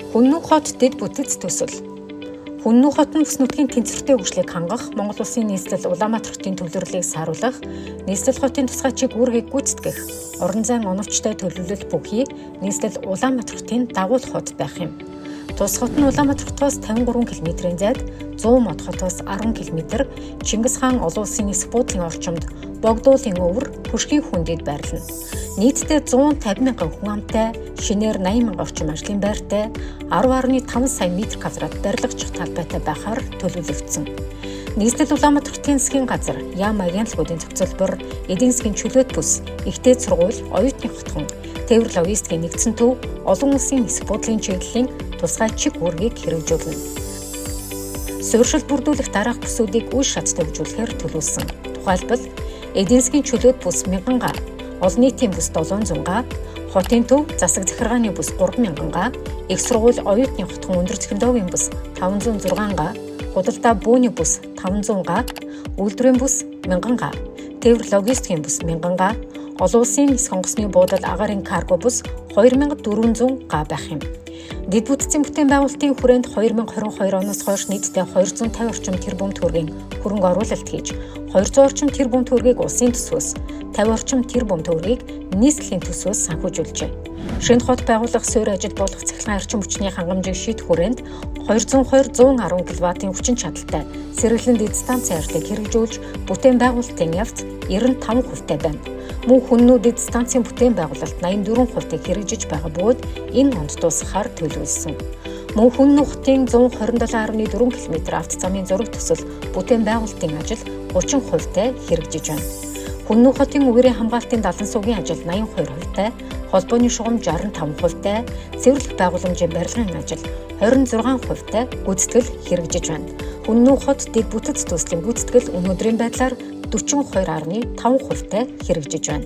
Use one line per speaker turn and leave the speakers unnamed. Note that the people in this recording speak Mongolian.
Хүннү хот дэд бүтэц төсөл. Хүннү хот нь бүс нутгийн тэнцвэртэй хөгжлийг хангах, Монгол Улсын нийслэл Улаанбаатар хотын төвлөрлийг сааруулах, нийслэл хотын тусгай чиг үүргийг гүйцэтгэх, орон зайн оновчтой төлөвлөлт бүхий нийслэл Улаанбаатар хотын дагуулх хот байх юм. Тус хот нь Улаанбаатар хотоос 53 км-ийн зайд, 100 мод хотоос 10 км, Чингис хаан олон улсын эсэх буудлын орчимд Богдуулын өвөр Хөшгийн хүндэд байрлана. Нийтдээ 150 мянган хүн амтай, шинээр 80 мянган орчим ажлын байртай, 10.5 сая метр квадрат барилгачих талбайтай байхаар төлөвлөгдсөн. Нийслэл Улаанбаатар хотын засгийн газар, яам агентлагуудын зохицуулбар, эдийн засгийн чөлөөт бүс, ихтэй сургууль, оюутны хотхон, тээвэр логистикийн нэгдсэн төв, олон улсын эсэх буудлын чиглэлийн тусгай чиг үүргийг хэрэгжүүлнэ. Суурьшил бүрдүүлэх дараах бүсүүдийг үе шаттай хөгжүүлэхээр төлөвлөсөн. Тухайлбал, эдийн засгийн чөлөөт бүс 1000 га, олон нийтийн бүс 700 га, хотын төв засаг захиргааны бүс 3000 га, их сургууль оюутны хотхон өндөр технологийн бүс 506 га, худалдаа бөөний бүс 500 га, үйлдвэрийн бүс 1000 га, тээвэр логистикийн бүс 1000 га, олон улсын эсэх онгоцны буудал агаарын карго бүс 2400 га байх юм. Дэд бүтцийн бүтээн байгуулалтын хүрээнд 2022 оноос хойш нийтдээ 250 орчим тэрбум төгрөгийн хөрөнгө оруулалт хийж, 200 орчим тэрбум төгрөгийг улсын төсвөөс, 50 орчим тэрбум төгрөгийг нийслэлийн төсвөөс санхүүжүүлжээ. Шинэ хот байгуулах суурь ажил болох цахилгаан эрчим хүчний хангамжийг шийдэх хүрээнд 220-110 кВт-ийн хүчин чадалтай сэргэлэн дэд станцын ажлыг хэрэгжүүлж, бүтээн байгуулалтын явц 95% байна. Мөн хүннү дэд станцын бүтээн байгуулалт 84%-ийг хэрэгжиж байгаа бөгөөд энэ онд дуусгахаар төлөвлөсөн. Мөн хүннү хотын 127.4 км авто замын зураг төсөл бүтээн байгуулалтын ажил 30%-тай хэрэгжиж байна. Хүннү хотын үерийн хамгаалтын далан суугийн ажил 82%-тай, холбооны шугам 65%-тай, цэвэрлэх байгууламжийн барилгын ажил 26%-тай гүйцэтгэл хэрэгжиж байна. Хүннү хот дэд бүтэц төслийн гүйцэтгэл өнөөдрийн байдлаар 42.5%-тай хэрэгжиж байна.